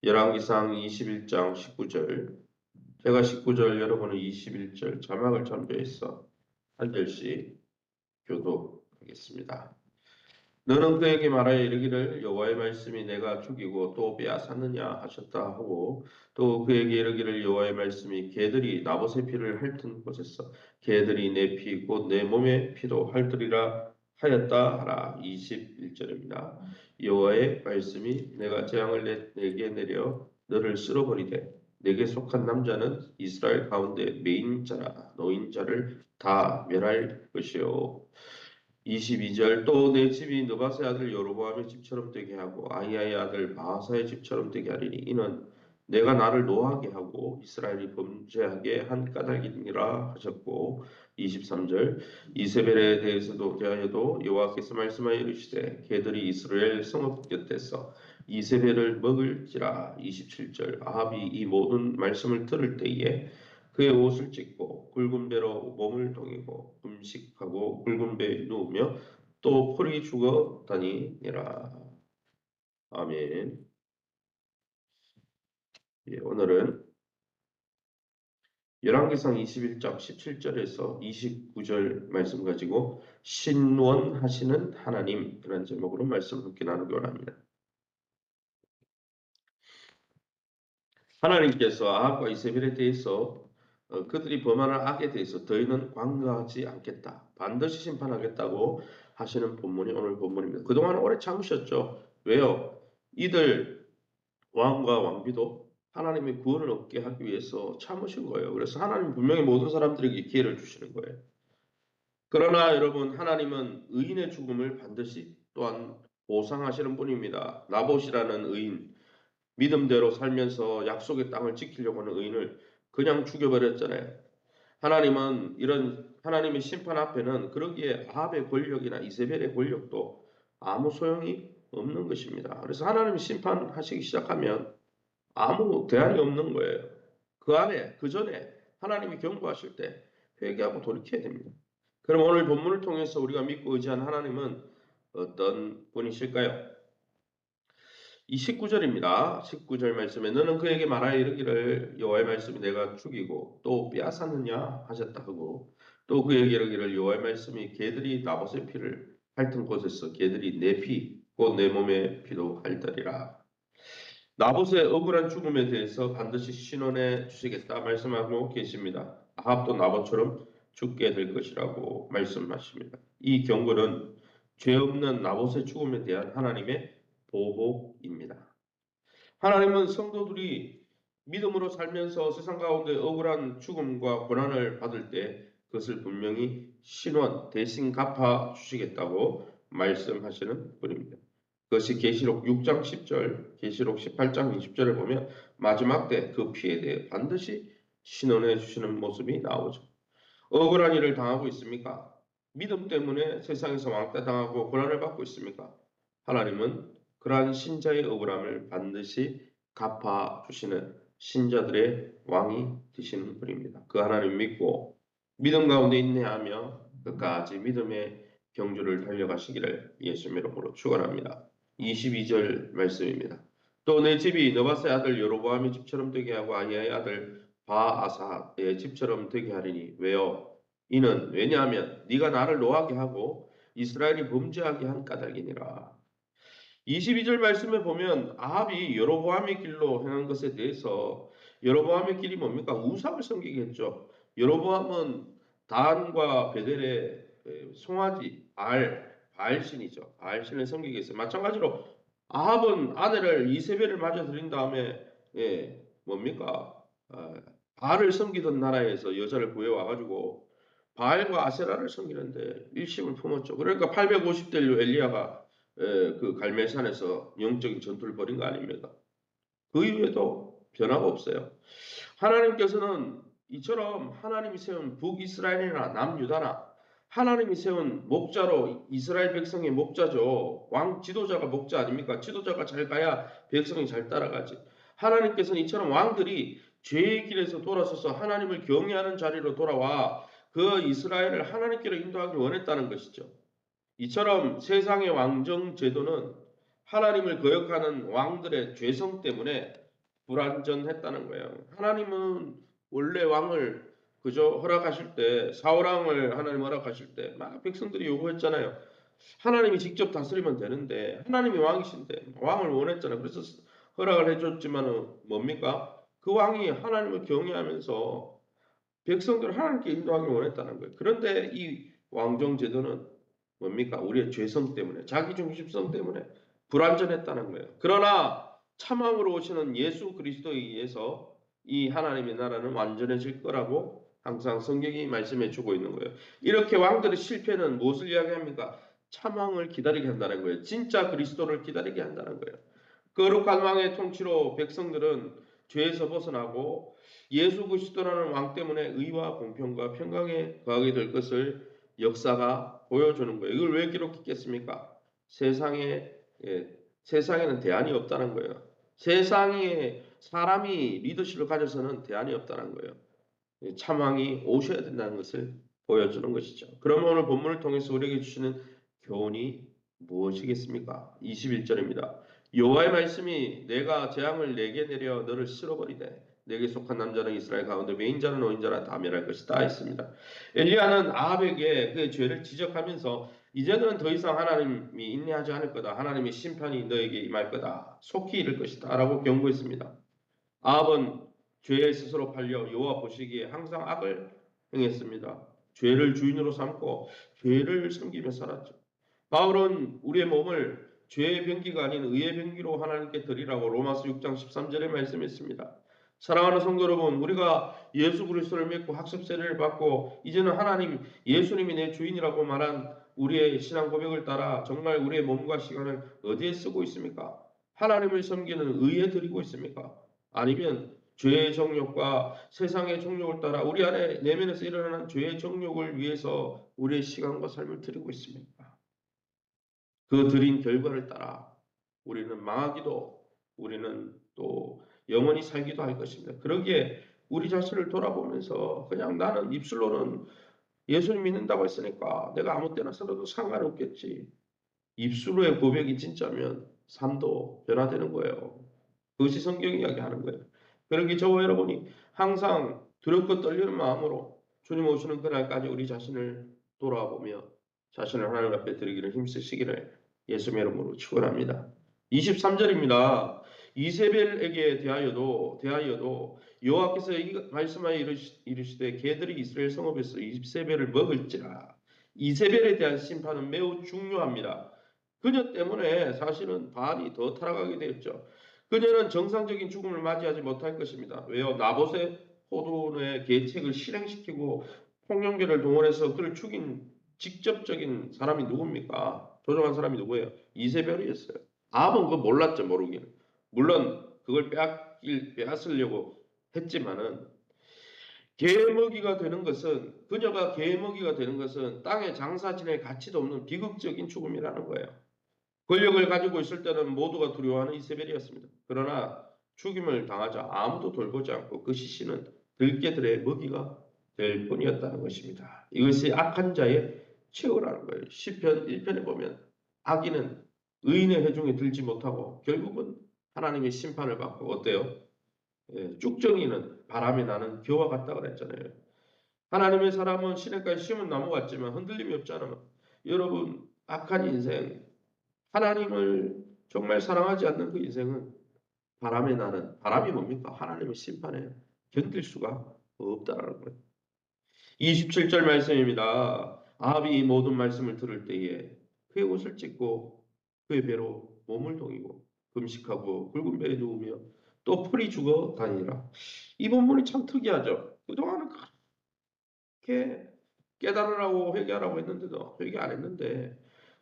열왕기상 21장 19절. 제가 19절, 여러분은 21절 자막을 참조해서 한 절씩 교독하겠습니다. 너는 그에게 말하여 이르기를 여호와의 말씀이 내가 죽이고 또 빼앗았느냐 하셨다 하고, 또 그에게 이르기를 여호와의 말씀이 개들이 나봇의 피를 핥은 곳에서 개들이 내 피 곧 내 몸의 피도 핥으리라 하였다 하라. 21절입니다. 여호와의 말씀이 내가 재앙을 내게 내려 너를 쓸어버리되 내게 속한 남자는 이스라엘 가운데 매인자라 노인자를 다 멸할 것이요. 22절. 또 내 집이 느바세 아들 여로보암의 집처럼 되게 하고 아히야의 아들 바하사의 집처럼 되게 하리니 이는 내가 나를 노하게 하고 이스라엘이 범죄하게 한 까닭이니라 하셨고, 23절. 이세벨에 대하여도 여호와께서 말씀하여 이르시되 개들이 이스라엘 성읍 곁에서 이세벨을 먹을지라. 27절. 아합이 이 모든 말씀을 들을 때에 그의 옷을 찢고 굵은 배로 몸을 동이고 음식하고 굵은 배에 누우며 또 풀이 죽어 다니니라. 아멘. 오늘은 열왕기상 21장 17절에서 29절 말씀 가지고 신원하시는 하나님이라는 제목으로 말씀을 함께 나누기 원합니다. 하나님께서 아합과 이세벨에 대해서 그들이 범하는 악에 대해서 더이는 관가하지 않겠다, 반드시 심판하겠다고 하시는 본문이 오늘 본문입니다. 그동안 오래 참으셨죠. 왜요? 이들 왕과 왕비도 하나님의 구원을 얻게 하기 위해서 참으신 거예요. 그래서 하나님 분명히 모든 사람들에게 기회를 주시는 거예요. 그러나 여러분, 하나님은 의인의 죽음을 반드시 또한 보상하시는 분입니다. 나봇이라는 의인, 믿음대로 살면서 약속의 땅을 지키려고 하는 의인을 그냥 죽여버렸잖아요. 하나님은 이런 하나님의 심판 앞에는 그러기에 아합의 권력이나 이세벨의 권력도 아무 소용이 없는 것입니다. 그래서 하나님이 심판하시기 시작하면 아무 대안이 없는 거예요. 그 전에 하나님이 경고하실 때 회개하고 돌이켜야 됩니다. 그럼 오늘 본문을 통해서 우리가 믿고 의지한 하나님은 어떤 분이실까요? 이 19절입니다. 19절 말씀에 너는 그에게 말하여 이르기를 여호와의 말씀이 내가 죽이고 또 빼앗았느냐 하셨다 하고, 또 그에게 이르기를 여호와의 말씀이 개들이 나봇의 피를 핥은 곳에서 개들이 내 피 곧 내 몸의 피도 핥으리라. 나봇의 억울한 죽음에 대해서 반드시 신원해 주시겠다 말씀하고 계십니다. 아합도 나봇처럼 죽게 될 것이라고 말씀하십니다. 이 경고는 죄 없는 나봇의 죽음에 대한 하나님의 보복입니다. 하나님은 성도들이 믿음으로 살면서 세상 가운데 억울한 죽음과 고난을 받을 때 그것을 분명히 신원 대신 갚아 주시겠다고 말씀하시는 분입니다. 그것이 계시록 6장 10절, 계시록 18장 20절을 보면 마지막 때 그 피에 대해 반드시 신원해 주시는 모습이 나오죠. 억울한 일을 당하고 있습니까? 믿음 때문에 세상에서 왕따 당하고 고난을 받고 있습니까? 하나님은 그러한 신자의 억울함을 반드시 갚아주시는 신자들의 왕이 되시는 분입니다. 그 하나님 믿고 믿음 가운데 인내하며 끝까지 믿음의 경주를 달려가시기를 예수님 이름으로 축원합니다. 22절 말씀입니다. 또 내 집이 느바세 아들 여로보암의 집처럼 되게 하고 아히야의 아들 바아사의 집처럼 되게 하리니 왜요? 이는 왜냐하면 네가 나를 노하게 하고 이스라엘이 범죄하게 한 까닭이니라. 22절 말씀에 보면 아합이 여로보암의 길로 행한 것에 대해서, 여로보암의 길이 뭡니까? 우상을 섬기게 했죠. 여로보암은 단과 베델의 송아지 바알신이죠. 바알신을 섬기게 했어요. 마찬가지로 아합은 아내를 이세벨을 맞아 들인 다음에 뭡니까? 바알을 섬기던 나라에서 여자를 구해와가지고 바알과 아세라를 섬기는데 일심을 품었죠. 그러니까 850대로 엘리야가 그 갈멜산에서 영적인 전투를 벌인 거 아닙니까? 그 이후에도 변화가 없어요. 하나님께서는 이처럼 하나님이 세운 북이스라엘이나 남유다나 하나님이 세운 목자로, 이스라엘 백성의 목자죠. 왕 지도자가 목자 아닙니까? 지도자가 잘 가야 백성이 잘 따라가지. 하나님께서는 이처럼 왕들이 죄의 길에서 돌아서서 하나님을 경외하는 자리로 돌아와 그 이스라엘을 하나님께로 인도하기 원했다는 것이죠. 이처럼 세상의 왕정 제도는 하나님을 거역하는 왕들의 죄성 때문에 불완전했다는 거예요. 하나님은 원래 왕을 그저 허락하실 때, 사울왕을 하나님 허락하실 때 막 백성들이 요구했잖아요. 하나님이 직접 다스리면 되는데 하나님이 왕이신데 왕을 원했잖아요. 그래서 허락을 해줬지만은 뭡니까? 그 왕이 하나님을 경외하면서 백성들을 하나님께 인도하기 원했다는 거예요. 그런데 이 왕정 제도는 뭡니까? 우리의 죄성 때문에, 자기 중심성 때문에 불완전했다는 거예요. 그러나 참왕으로 오시는 예수 그리스도에 의해서 이 하나님의 나라는 완전해질 거라고 항상 성경이 말씀해 주고 있는 거예요. 이렇게 왕들의 실패는 무엇을 이야기합니까? 참왕을 기다리게 한다는 거예요. 진짜 그리스도를 기다리게 한다는 거예요. 거룩한 왕의 통치로 백성들은 죄에서 벗어나고 예수 그리스도라는 왕 때문에 의와 공평과 평강에 거하게 될 것을 역사가 보여주는 거예요. 이걸 왜 기록했겠습니까? 세상에는 대안이 없다는 거예요. 세상에 사람이 리더십을 가져서는 대안이 없다는 거예요. 참왕이 오셔야 된다는 것을 보여주는 것이죠. 그러면 오늘 본문을 통해서 우리에게 주시는 교훈이 무엇이겠습니까? 21절입니다. 여호와의 말씀이 내가 재앙을 내게 내려 너를 쓸어버리되 내게 속한 남자는 이스라엘 가운데 매인자는 노인자나 다 멸할 것이다 했습니다. 엘리야는 아합에게 그의 죄를 지적하면서 이제는 더 이상 하나님이 인내하지 않을 거다. 하나님의 심판이 너에게 임할 거다. 속히 이를 것이다. 라고 경고했습니다. 아합은 죄에 스스로 팔려 여호와 보시기에 항상 악을 행했습니다. 죄를 주인으로 삼고 죄를 섬기며 살았죠. 바울은 우리의 몸을 죄의 병기가 아닌 의의 병기로 하나님께 드리라고 로마서 6장 13절에 말씀했습니다. 사랑하는 성도 여러분, 우리가 예수 그리스도를 믿고 학습 세례를 받고 이제는 하나님 예수님이 내 주인이라고 말한 우리의 신앙 고백을 따라 정말 우리의 몸과 시간을 어디에 쓰고 있습니까? 하나님을 섬기는 의에 드리고 있습니까? 아니면 죄의 정욕과 세상의 정욕을 따라 우리 안에 내면에서 일어나는 죄의 정욕을 위해서 우리의 시간과 삶을 드리고 있습니까? 그 드린 결과를 따라 우리는 망하기도 우리는 또 영원히 살기도 할 것입니다. 그러기에 우리 자신을 돌아보면서 그냥 나는 입술로는 예수님 믿는다고 했으니까 내가 아무 때나 살아도 상관없겠지. 입술로의 고백이 진짜면 삶도 변화되는 거예요. 그것이 성경이 이야기하는 거예요. 그러기 저와 여러분이 항상 두렵고 떨리는 마음으로 주님 오시는 그날까지 우리 자신을 돌아보며 자신을 하나님 앞에 드리기를 힘쓰시기를 예수의 이름으로 축원합니다. 23절입니다. 이세벨에게 대하여도 여호와께서 말씀하여 이르시되 개들이 이스라엘 성읍에서 이세벨을 먹을지라. 이세벨에 대한 심판은 매우 중요합니다. 그녀 때문에 사실은 바알이 더 타락하게 되었죠. 그녀는 정상적인 죽음을 맞이하지 못할 것입니다. 왜요? 나봇의 포도원의 계책을 실행시키고 폭력계를 동원해서 그를 죽인 직접적인 사람이 누굽니까? 조종한 사람이 누구예요? 이세벨이었어요. 아합은 그거 몰랐죠, 모르기는. 물론 그걸 빼앗으려고 했지만은 개먹이가 되는 것은 그녀가 개먹이가 되는 것은 땅에 장사 지낼 가치도 없는 비극적인 죽음이라는 거예요. 권력을 가지고 있을 때는 모두가 두려워하는 이세벨이었습니다. 그러나 죽임을 당하자 아무도 돌보지 않고 그 시신은 들개들의 먹이가 될 뿐이었다는 것입니다. 이것이 악한 자의 최후라는 거예요. 시편 1편에 보면 악인은 의인의 회중에 들지 못하고 결국은 하나님의 심판을 받고 어때요? 쭉정이는 바람에 나는 겨와 같다 그랬잖아요. 하나님의 사람은 시냇가에 심은 나무 같지만 흔들림이 없잖아요. 여러분 악한 인생 하나님을 정말 사랑하지 않는 그 인생은 바람에 나는 바람이 뭡니까? 하나님의 심판에 견딜 수가 없다라는 거예요. 27절 말씀입니다. 아합이 이 모든 말씀을 들을 때에 그의 옷을 찢고 그의 배로 몸을 동이고 금식하고 굵은 배에 누우며 또 풀이 죽어 다니라. 이 본문이 참 특이하죠. 그동안은 그렇게 깨달으라고 회개하라고 했는데도 회개 안 했는데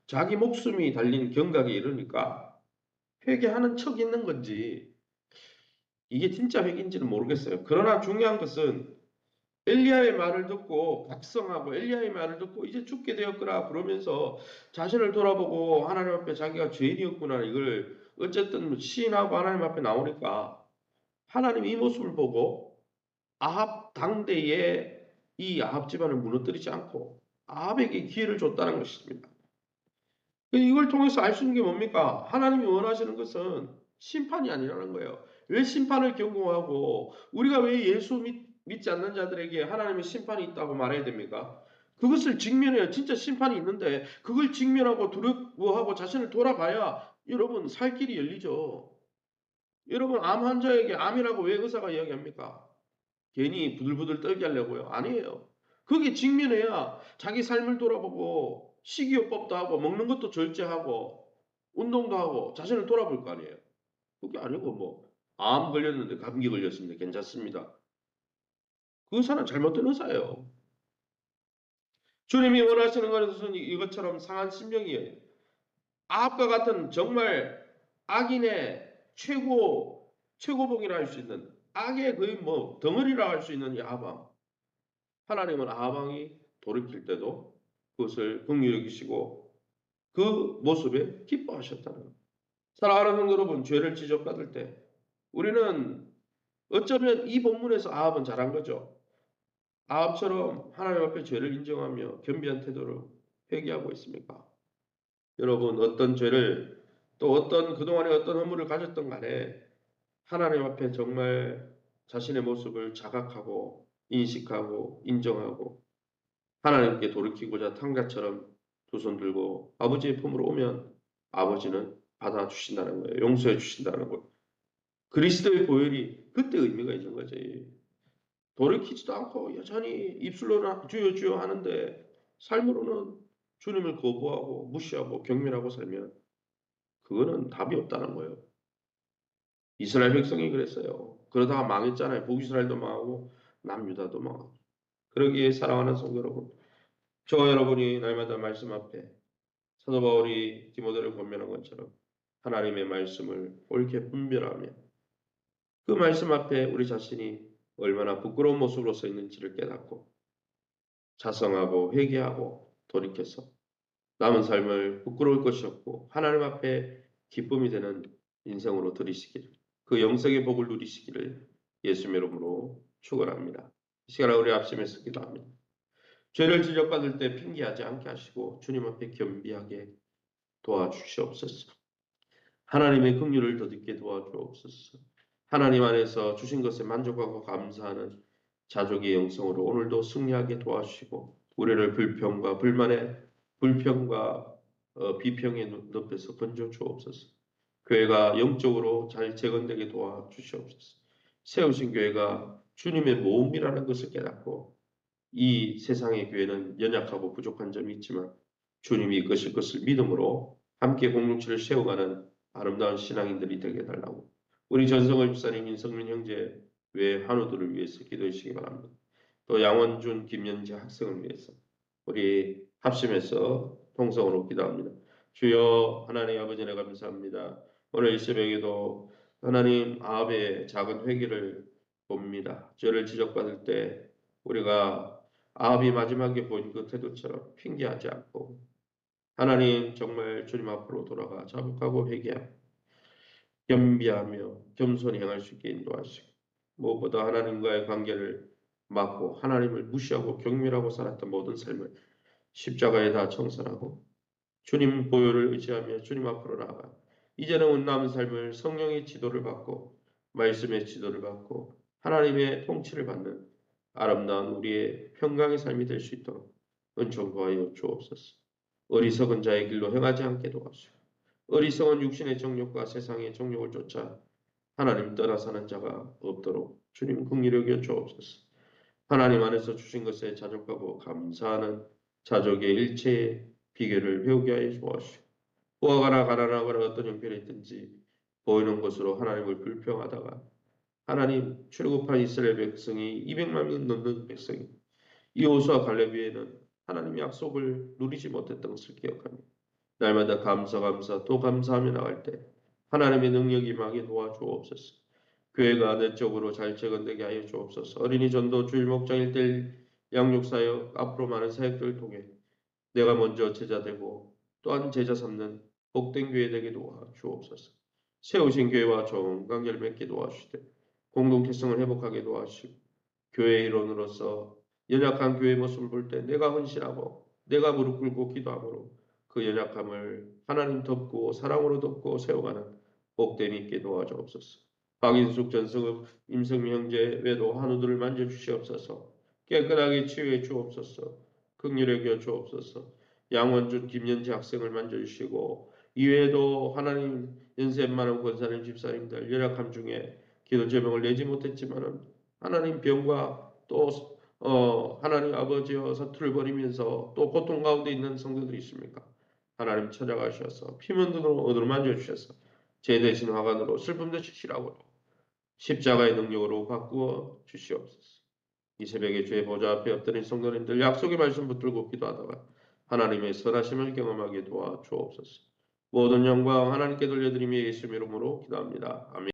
자기 목숨이 달린 경각에 이르니까 회개하는 척 있는 건지 이게 진짜 회개인지는 모르겠어요. 그러나 중요한 것은 엘리야의 말을 듣고 각성하고 엘리야의 말을 듣고 이제 죽게 되었구나 그러면서 자신을 돌아보고 하나님 앞에 자기가 죄인이었구나 이걸 어쨌든 시인하고 하나님 앞에 나오니까 하나님 이 모습을 보고 아합 당대에 이 아합 집안을 무너뜨리지 않고 아합에게 기회를 줬다는 것입니다. 이걸 통해서 알 수 있는 게 뭡니까? 하나님이 원하시는 것은 심판이 아니라는 거예요. 왜 심판을 경고하고 우리가 왜 예수 믿지 않는 자들에게 하나님의 심판이 있다고 말해야 됩니까? 그것을 직면해야 진짜 심판이 있는데 그걸 직면하고 두려워하고 자신을 돌아봐야 여러분 살 길이 열리죠. 여러분 암 환자에게 암이라고 왜 의사가 이야기합니까? 괜히 부들부들 떨게 하려고요? 아니에요. 거기에 직면해야 자기 삶을 돌아보고 식이요법도 하고 먹는 것도 절제하고 운동도 하고 자신을 돌아볼 거 아니에요. 그게 아니고 뭐 암 걸렸는데 감기 걸렸습니다. 괜찮습니다. 그 의사는 잘못된 의사예요. 주님이 원하시는 것은 이것처럼 상한 심령이에요. 아합과 같은 정말 악인의 최고봉이라 할 수 있는 악의 거의 뭐 덩어리라 할 수 있는 이 아합. 하나님은 아합이 돌이킬 때도 그것을 긍휼히 여기시고 그 모습에 기뻐하셨다는 겁니다. 사랑하는 성도 여러분, 죄를 지적받을 때 우리는 어쩌면 이 본문에서 아합은 잘한 거죠. 아합처럼 하나님 앞에 죄를 인정하며 겸비한 태도를 회개하고 있습니까? 여러분 어떤 죄를 또 어떤 그동안에 어떤 허물을 가졌던 간에 하나님 앞에 정말 자신의 모습을 자각하고 인식하고 인정하고 하나님께 돌이키고자 탕자처럼 두 손 들고 아버지의 품으로 오면 아버지는 받아주신다는 거예요. 용서해 주신다는 거예요. 그리스도의 보혈이 그때 의미가 있는 거지. 돌이키지도 않고 여전히 입술로는 주여 주여 하는데 삶으로는 주님을 거부하고 무시하고 경멸하고 살면 그거는 답이 없다는 거예요. 이스라엘 백성이 그랬어요. 그러다가 망했잖아요. 북이스라엘도 망하고 남유다도 망하고. 그러기에 사랑하는 성도 여러분, 저와 여러분이 날마다 말씀 앞에 사도 바울이 디모데를 권면한 것처럼 하나님의 말씀을 옳게 분별하며 그 말씀 앞에 우리 자신이 얼마나 부끄러운 모습으로 서 있는지를 깨닫고 자성하고 회개하고 돌이켜서 남은 삶을 부끄러울 것이 없고 하나님 앞에 기쁨이 되는 인생으로 들이시기를 그 영생의 복을 누리시기를 예수의 이름으로 축원합니다. 이 시간에 우리 합심해서 기도합니다. 죄를 지적받을 때 핑계하지 않게 하시고 주님 앞에 겸비하게 도와주시옵소서. 하나님의 긍휼을 더듬게 도와주옵소서. 하나님 안에서 주신 것에 만족하고 감사하는 자족의 영성으로 오늘도 승리하게 도와주시고 우리를 불평과 비평의 늪에서 건져 주옵소서. 교회가 영적으로 잘 재건되게 도와주시옵소서. 세우신 교회가 주님의 모음이라는 것을 깨닫고 이 세상의 교회는 연약하고 부족한 점이 있지만 주님이 이끄실 것을 믿음으로 함께 공동체를 세워가는 아름다운 신앙인들이 되게 해달라고 우리 전성을 집사님 인성민 형제 외 환우들을 위해서 기도해 주시기 바랍니다. 또 양원준 김연재 학생을 위해서 우리 합심해서 통성으로 기도합니다. 주여 하나님 아버지 네 감사합니다. 오늘 이 새벽에도 하나님 아합의 작은 회개를 봅니다. 죄를 지적받을 때 우리가 아합이 마지막에 보인 그 태도처럼 핑계하지 않고 하나님 정말 주님 앞으로 돌아가 자복하고 회개하고 겸비하며 겸손히 행할 수 있게 인도하시고 무엇보다 하나님과의 관계를 막고 하나님을 무시하고 경멸하고 살았던 모든 삶을 십자가에 다 청산하고 주님 보혈을 의지하며 주님 앞으로 나아가 이제는 남은 삶을 성령의 지도를 받고 말씀의 지도를 받고 하나님의 통치를 받는 아름다운 우리의 평강의 삶이 될 수 있도록 은총 구하여 주옵소서. 어리석은 자의 길로 행하지 않게 도와주시고 어리석은 육신의 정욕과 세상의 정욕을 쫓아 하나님 떠나 사는 자가 없도록 주님 긍휼히 여겨 주옵소서. 하나님 안에서 주신 것에 자족하고 감사하는 자족의 일체의 비결을 배우게 하여 주옵시고 부하거나 가난하거나 어떤 형편에 있든지 보이는 것으로 하나님을 불평하다가 하나님 출애굽한 이스라엘 백성이 200만 명 넘는 백성이 여호수아 갈렙 위에는 하나님의 약속을 누리지 못했던 것을 기억합니다. 날마다 감사 또 감사하며 나갈 때 하나님의 능력이 임하게 도와주옵소서. 교회가 내적으로 잘 재건되게 하여 주옵소서. 어린이 전도 주일 목장 일대일 양육 사역 앞으로 많은 사역들을 통해 내가 먼저 제자 되고 또한 제자 삼는 복된 교회 되게 도와주옵소서. 세우신 교회와 좋은 관계를 맺게 도와주시되 공동체성을 회복하게 도와주시고 교회의 일원으로서 연약한 교회의 모습을 볼 때 내가 헌신하고 내가 무릎 꿇고 기도함으로 그 연약함을 하나님 덮고 사랑으로 덮고 세워가는 복됨이 있게 도와주옵소서. 박인숙, 전승읍, 임성미 형제 외도 한우들을 만져주시옵소서. 깨끗하게 치유해 주옵소서. 긍휼히 여겨 주옵소서. 양원준, 김연지 학생을 만져주시고 이외에도 하나님 연세 많은 권사님 집사님들 열악함 중에 기도 제목을 내지 못했지만은 하나님 병과 또 하나님 아버지여 사투를 벌이면서 또 고통 가운데 있는 성도들이 있습니까? 하나님 찾아가셔서 피문 눈으로 어두로 만져주셔서 제 대신 화관으로 슬픔도 주시라고 십자가의 능력으로 바꾸어 주시옵소서. 이 새벽에 주의 보좌 앞에 엎드린 성도님들 약속의 말씀 붙들고 기도하다가 하나님의 선하심을 경험하게 도와주옵소서. 모든 영광 하나님께 돌려드리며 예수님 이름으로 기도합니다. 아멘.